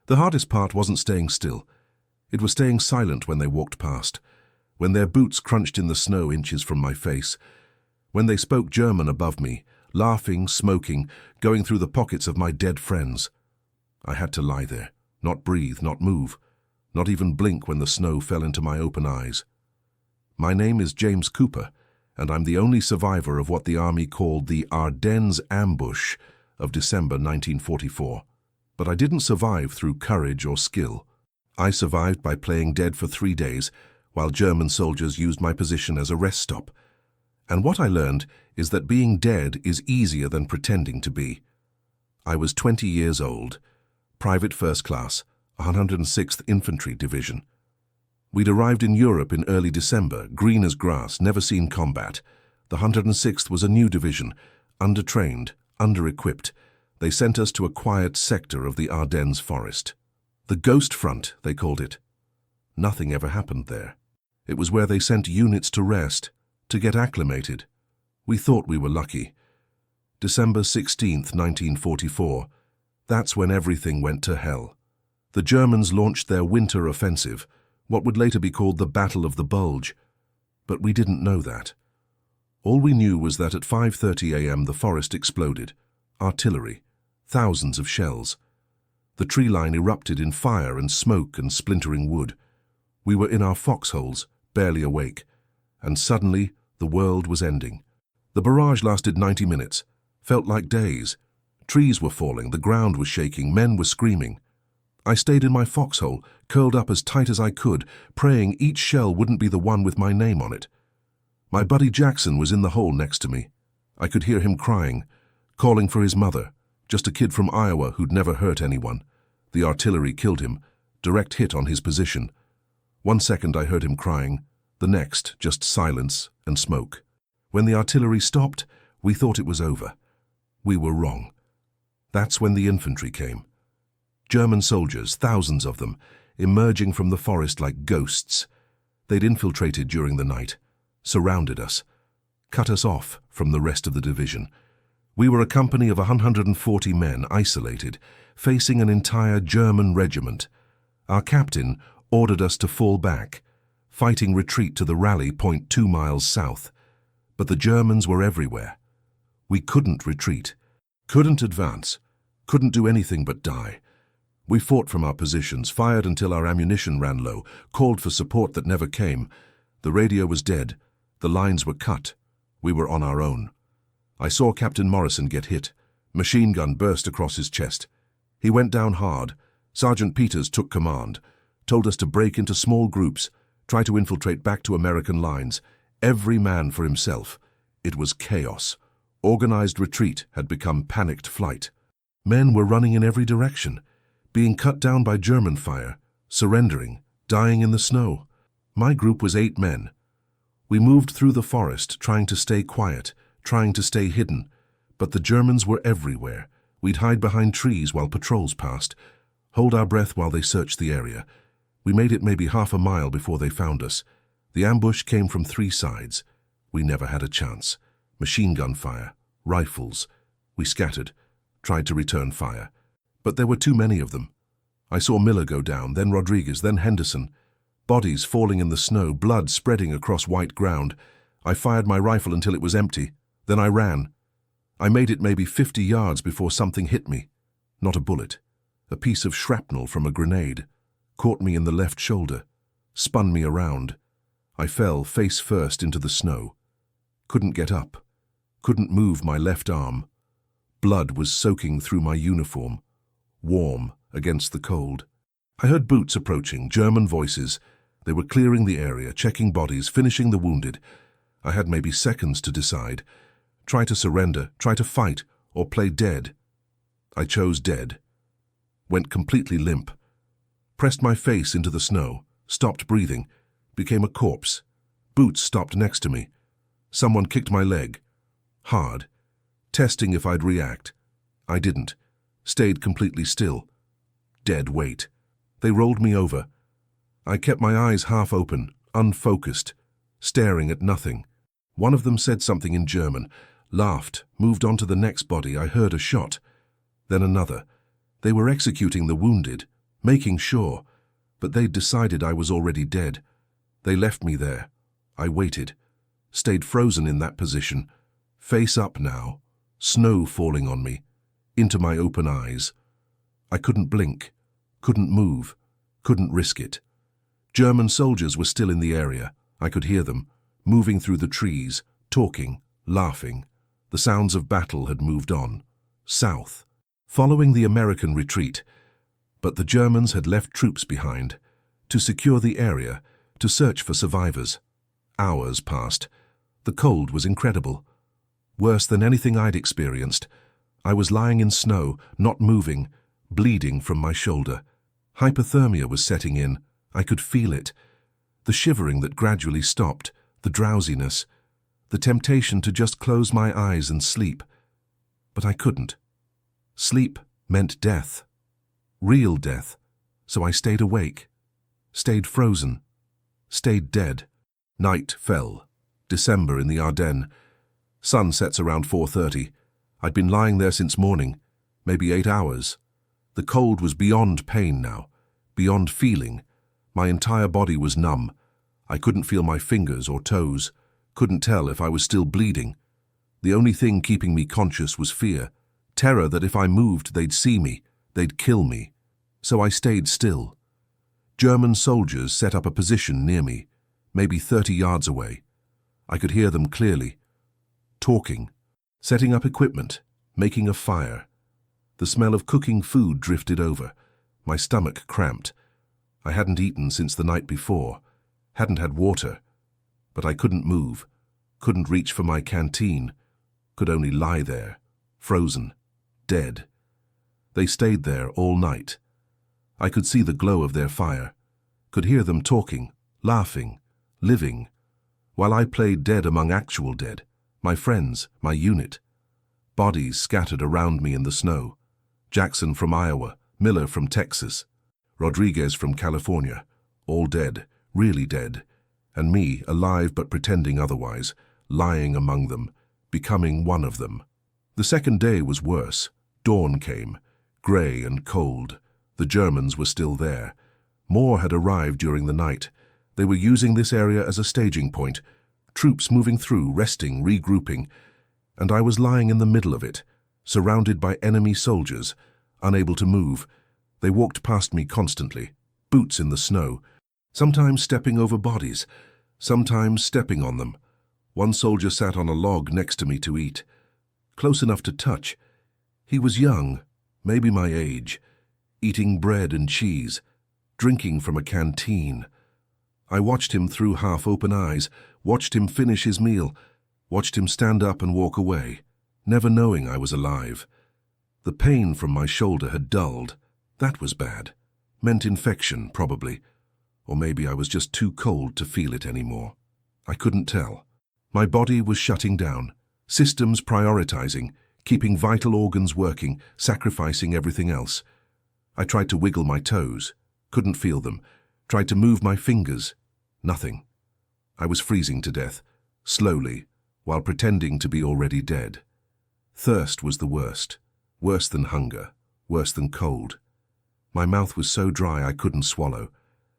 The hardest part wasn't staying still. It was staying silent when they walked past, when their boots crunched in the snow inches from my face, when they spoke German above me, laughing, smoking, going through the pockets of my dead friends. I had to lie there, not breathe, not move, not even blink when the snow fell into my open eyes. My name is James Cooper, and I'm the only survivor of what the Army called the Ardennes Ambush of December 1944. But I didn't survive through courage or skill. I survived by playing dead for 3 days, while German soldiers used my position as a rest stop. And what I learned is that being dead is easier than pretending to be. I was 20 years old, Private First Class, 106th Infantry Division. We'd arrived in Europe in early December, green as grass, never seen combat. The 106th was a new division, undertrained, under-equipped. They sent us to a quiet sector of the Ardennes forest. The Ghost Front, they called it. Nothing ever happened there. It was where they sent units to rest, to get acclimated. We thought we were lucky. December 16th, 1944. That's when everything went to hell. The Germans launched their winter offensive, what would later be called the Battle of the Bulge. But we didn't know that. All we knew was that at 5:30 a.m. the forest exploded. Artillery. Thousands of shells. The tree line erupted in fire and smoke and splintering wood. We were in our foxholes, barely awake, and suddenly the world was ending. The barrage lasted 90 minutes, felt like days. Trees were falling, the ground was shaking, men were screaming. I stayed in my foxhole, curled up as tight as I could, praying each shell wouldn't be the one with my name on it. My buddy Jackson was in the hole next to me. I could hear him crying, calling for his mother, just a kid from Iowa who'd never hurt anyone. The artillery killed him, direct hit on his position. 1 second I heard him crying, the next just silence and smoke. When the artillery stopped, we thought it was over. We were wrong. That's when the infantry came. German soldiers, thousands of them, emerging from the forest like ghosts. They'd infiltrated during the night, surrounded us, cut us off from the rest of the division. We were a company of 140 men, isolated, facing an entire German regiment. Our captain ordered us to fall back, fighting retreat to the rally point 2 miles south. But the Germans were everywhere. We couldn't retreat, couldn't advance, couldn't do anything but die. We fought from our positions, fired until our ammunition ran low, called for support that never came. The radio was dead. The lines were cut. We were on our own. I saw Captain Morrison get hit. Machine gun burst across his chest. He went down hard. Sergeant Peters took command, told us to break into small groups, try to infiltrate back to American lines. Every man for himself. It was chaos. Organized retreat had become panicked flight. Men were running in every direction, being cut down by German fire, surrendering, dying in the snow. My group was 8 men. We moved through the forest, trying to stay quiet, trying to stay hidden. But the Germans were everywhere. We'd hide behind trees while patrols passed, hold our breath while they searched the area. We made it maybe half a mile before they found us. The ambush came from 3 sides. We never had a chance. Machine gun fire, rifles. We scattered, tried to return fire. But there were too many of them. I saw Miller go down, then Rodriguez, then Henderson. Bodies falling in the snow, blood spreading across white ground. I fired my rifle until it was empty. Then I ran. I made it maybe 50 yards before something hit me. Not a bullet. A piece of shrapnel from a grenade. Caught me in the left shoulder. Spun me around. I fell face first into the snow. Couldn't get up. Couldn't move my left arm. Blood was soaking through my uniform. Warm against the cold. I heard boots approaching, German voices. They were clearing the area, checking bodies, finishing the wounded. I had maybe seconds to decide. Try to surrender, try to fight, or play dead. I chose dead. Went completely limp. Pressed my face into the snow, stopped breathing, became a corpse. Boots stopped next to me. Someone kicked my leg. Hard. Testing if I'd react. I didn't. Stayed completely still. Dead weight. They rolled me over. I kept my eyes half open, unfocused, staring at nothing. One of them said something in German, laughed, moved on to the next body. I heard a shot. Then another. They were executing the wounded, making sure, but they'd decided I was already dead. They left me there. I waited, stayed frozen in that position, face up now, snow falling on me, into my open eyes. I couldn't blink, couldn't move, couldn't risk it. German soldiers were still in the area. I could hear them, moving through the trees, talking, laughing. The sounds of battle had moved on, south, following the American retreat. But the Germans had left troops behind, to secure the area, to search for survivors. Hours passed. The cold was incredible. Worse than anything I'd experienced. I was lying in snow, not moving, bleeding from my shoulder. Hypothermia was setting in. I could feel it. The shivering that gradually stopped, the drowsiness, the temptation to just close my eyes and sleep. But I couldn't. Sleep meant death. Real death. So I stayed awake, stayed frozen, stayed dead. Night fell. December in the Ardennes. Sun sets around 4:30. I'd been lying there since morning, maybe 8 hours. The cold was beyond pain now, beyond feeling. My entire body was numb. I couldn't feel my fingers or toes, couldn't tell if I was still bleeding. The only thing keeping me conscious was fear, terror that if I moved they'd see me, they'd kill me. So I stayed still. German soldiers set up a position near me, maybe 30 yards away. I could hear them clearly, talking, setting up equipment, making a fire. The smell of cooking food drifted over. My stomach cramped. I hadn't eaten since the night before, hadn't had water, but I couldn't move, couldn't reach for my canteen, could only lie there, frozen, dead. They stayed there all night. I could see the glow of their fire, could hear them talking, laughing, living, while I played dead among actual dead, my friends, my unit. Bodies scattered around me in the snow. Jackson from Iowa, Miller from Texas, Rodriguez from California, all dead, really dead, and me alive but pretending otherwise, lying among them, becoming one of them. The second day was worse. Dawn came, grey and cold. The Germans were still there. More had arrived during the night. They were using this area as a staging point, troops moving through, resting, regrouping, and I was lying in the middle of it, surrounded by enemy soldiers, unable to move. They walked past me constantly, boots in the snow, sometimes stepping over bodies, sometimes stepping on them. One soldier sat on a log next to me to eat, close enough to touch. He was young, maybe my age, eating bread and cheese, drinking from a canteen. I watched him through half-open eyes, watched him finish his meal, watched him stand up and walk away, never knowing I was alive. The pain from my shoulder had dulled. That was bad. Meant infection, probably. Or maybe I was just too cold to feel it anymore. I couldn't tell. My body was shutting down, systems prioritizing, keeping vital organs working, sacrificing everything else. I tried to wiggle my toes, couldn't feel them, tried to move my fingers. Nothing. I was freezing to death, slowly, while pretending to be already dead. Thirst was the worst, worse than hunger, worse than cold. My mouth was so dry I couldn't swallow.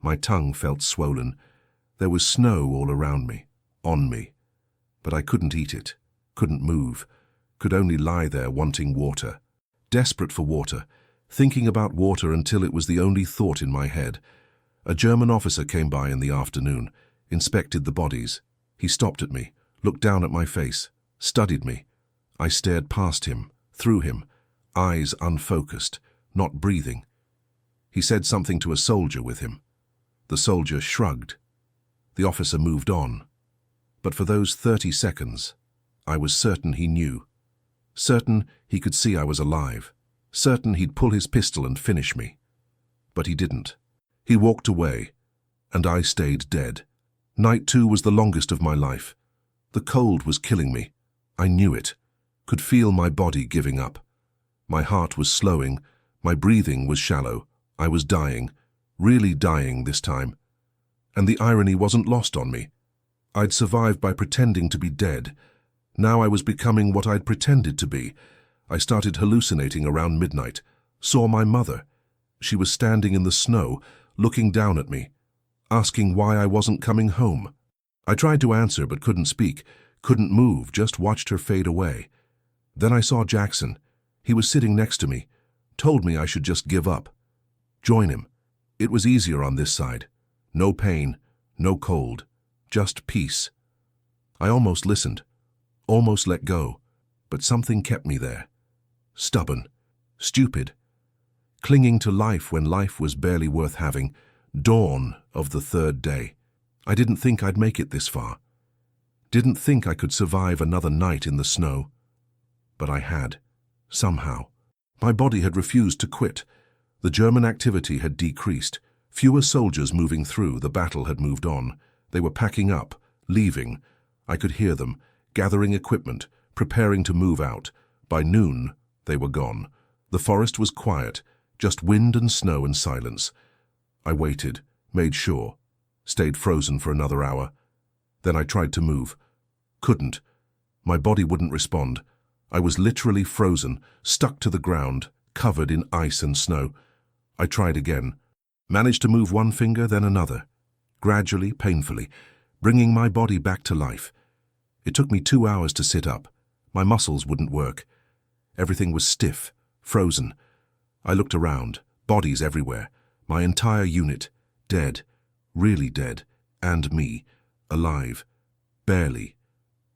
My tongue felt swollen. There was snow all around me, on me. But I couldn't eat it, couldn't move, could only lie there wanting water. Desperate for water, thinking about water until it was the only thought in my head. A German officer came by in the afternoon, inspected the bodies. He stopped at me, looked down at my face, studied me. I stared past him, through him, eyes unfocused, not breathing. He said something to a soldier with him. The soldier shrugged. The officer moved on. But for those 30 seconds, I was certain he knew. Certain he could see I was alive. Certain he'd pull his pistol and finish me. But he didn't. He walked away, and I stayed dead. Night 2 was the longest of my life. The cold was killing me. I knew it. Could feel my body giving up. My heart was slowing. My breathing was shallow. I was dying. Really dying this time. And the irony wasn't lost on me. I'd survived by pretending to be dead. Now I was becoming what I'd pretended to be. I started hallucinating around midnight. Saw my mother. She was standing in the snow, looking down at me, asking why I wasn't coming home. I tried to answer but couldn't speak, couldn't move, just watched her fade away. Then I saw Jackson. He was sitting next to me, told me I should just give up. Join him. It was easier on this side. No pain, no cold, just peace. I almost listened, almost let go, but something kept me there. Stubborn, stupid, clinging to life when life was barely worth having. Dawn of the third day. I didn't think I'd make it this far. Didn't think I could survive another night in the snow. But I had, somehow. My body had refused to quit. The German activity had decreased. Fewer soldiers moving through. The battle had moved on. They were packing up, leaving. I could hear them, gathering equipment, preparing to move out. By noon, they were gone. The forest was quiet, just wind and snow and silence. I waited, made sure, stayed frozen for another hour. Then I tried to move. Couldn't. My body wouldn't respond. I was literally frozen, stuck to the ground, covered in ice and snow. I tried again. Managed to move one finger, then another. Gradually, painfully, bringing my body back to life. It took me 2 hours to sit up. My muscles wouldn't work. Everything was stiff, frozen. I looked around, bodies everywhere. My entire unit, dead, really dead, and me, alive. Barely,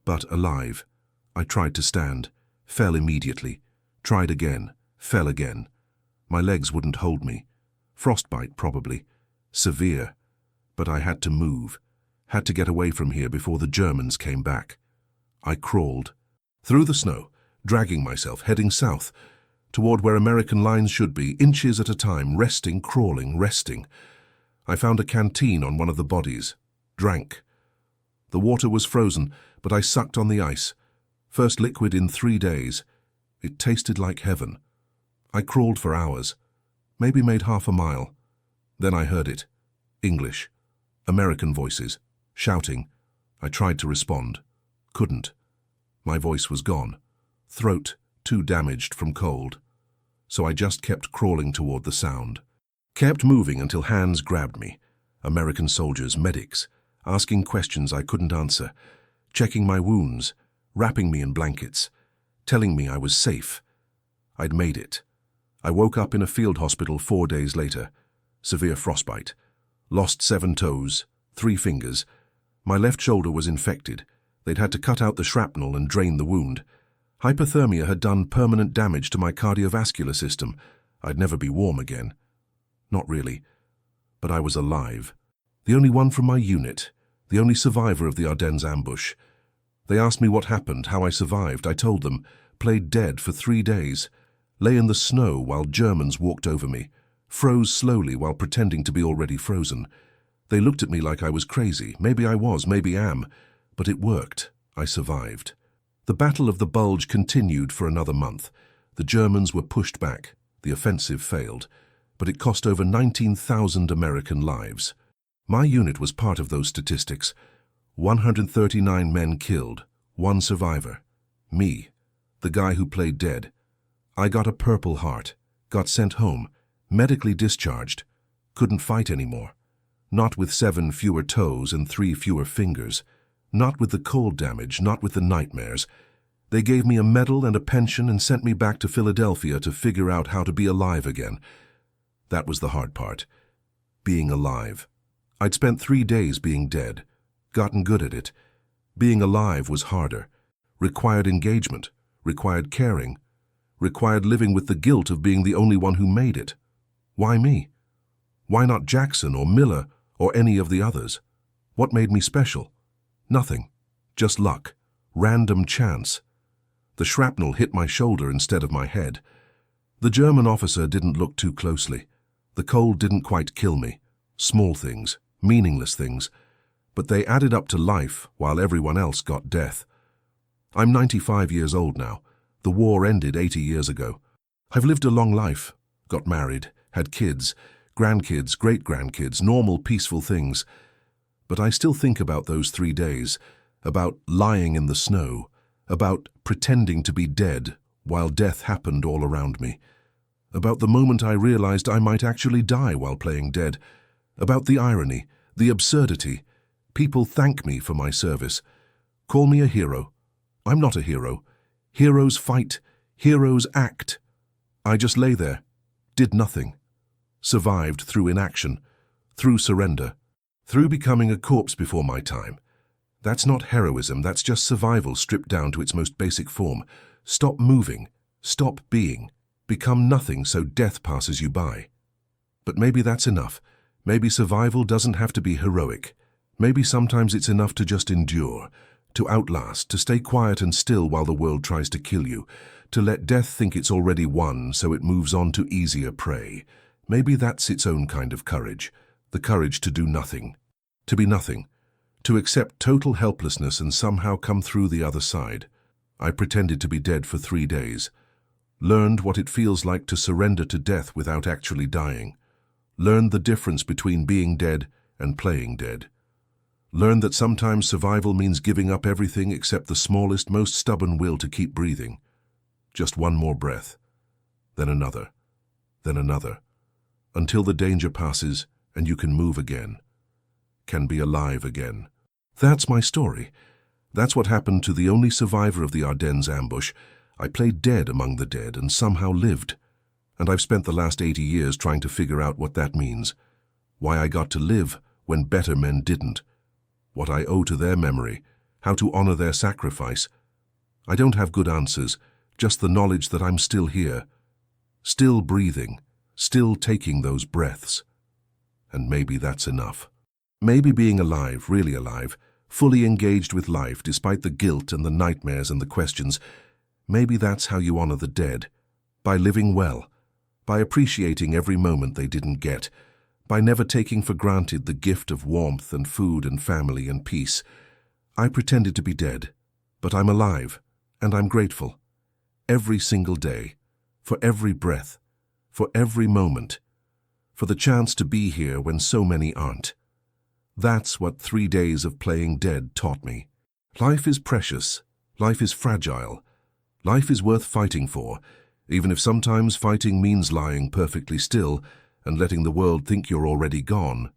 but alive. I tried to stand, fell immediately, tried again, fell again. My legs wouldn't hold me. Frostbite, probably. Severe. But I had to move, had to get away from here before the Germans came back. I crawled, through the snow, dragging myself, heading south, toward where American lines should be, inches at a time, resting, crawling, resting. I found a canteen on one of the bodies, drank. The water was frozen, but I sucked on the ice. First liquid in 3 days. It tasted like heaven. I crawled for hours, maybe made half a mile. Then I heard it. English. American voices. Shouting. I tried to respond. Couldn't. My voice was gone. Throat too damaged from cold. So I just kept crawling toward the sound. Kept moving until hands grabbed me. American soldiers, medics, asking questions I couldn't answer, checking my wounds, wrapping me in blankets, telling me I was safe. I'd made it. I woke up in a field hospital 4 days later. Severe frostbite. Lost 7 toes, 3 fingers. My left shoulder was infected. They'd had to cut out the shrapnel and drain the wound. Hypothermia had done permanent damage to my cardiovascular system. I'd never be warm again. Not really. But I was alive. The only one from my unit. The only survivor of the Ardennes Ambush. They asked me what happened, how I survived. I told them. Played dead for 3 days. Lay in the snow while Germans walked over me. Froze slowly while pretending to be already frozen. They looked at me like I was crazy. Maybe I was, maybe am. But it worked. I survived. The Battle of the Bulge continued for another month. The Germans were pushed back. The offensive failed. But it cost over 19,000 American lives. My unit was part of those statistics. 139 men killed, 1 survivor. Me, the guy who played dead. I got a Purple Heart, got sent home, medically discharged, couldn't fight anymore. Not with 7 fewer toes and 3 fewer fingers. Not with the cold damage, not with the nightmares. They gave me a medal and a pension and sent me back to Philadelphia to figure out how to be alive again. That was the hard part. Being alive. I'd spent 3 days being dead. Gotten good at it. Being alive was harder. Required engagement. Required caring. Required living with the guilt of being the only one who made it. Why me? Why not Jackson or Miller or any of the others? What made me special? Nothing. Just luck. Random chance. The shrapnel hit my shoulder instead of my head. The German officer didn't look too closely. The cold didn't quite kill me. Small things, meaningless things. But they added up to life while everyone else got death. I'm 95 years old now. The war ended 80 years ago. I've lived a long life. Got married, had kids, grandkids, great-grandkids, normal, peaceful things. But I still think about those 3 days, about lying in the snow, about pretending to be dead while death happened all around me. about the moment I realized I might actually die while playing dead, about the irony, the absurdity. People thank me for my service. Call me a hero. I'm not a hero. Heroes fight. Heroes act. I just lay there, did nothing. Survived through inaction, through surrender, through becoming a corpse before my time. That's not heroism, that's just survival stripped down to its most basic form. Stop moving, stop being, become nothing so death passes you by. But maybe that's enough. Maybe survival doesn't have to be heroic. Maybe sometimes it's enough to just endure, to outlast, to stay quiet and still while the world tries to kill you, to let death think it's already won so it moves on to easier prey. Maybe that's its own kind of courage, the courage to do nothing, to be nothing, to accept total helplessness and somehow come through the other side. I pretended to be dead for 3 days, learned what it feels like to surrender to death without actually dying, learned the difference between being dead and playing dead, learned that sometimes survival means giving up everything except the smallest, most stubborn will to keep breathing. Just one more breath, then another, until the danger passes and you can move again, can be alive again. That's my story. That's what happened to the only survivor of the Ardennes ambush. I played dead among the dead and somehow lived. And I've spent the last 80 years trying to figure out what that means. Why I got to live when better men didn't. What I owe to their memory. How to honor their sacrifice. I don't have good answers, just the knowledge that I'm still here. Still breathing. Still taking those breaths. And maybe that's enough. Maybe being alive, really alive, fully engaged with life despite the guilt and the nightmares and the questions, maybe that's how you honor the dead. By living well. By appreciating every moment they didn't get. By never taking for granted the gift of warmth and food and family and peace. I pretended to be dead, but I'm alive, and I'm grateful. Every single day, for every breath, for every moment, for the chance to be here when so many aren't. That's what 3 days of playing dead taught me. Life is precious. Life is fragile. Life is worth fighting for, even if sometimes fighting means lying perfectly still and letting the world think you're already gone.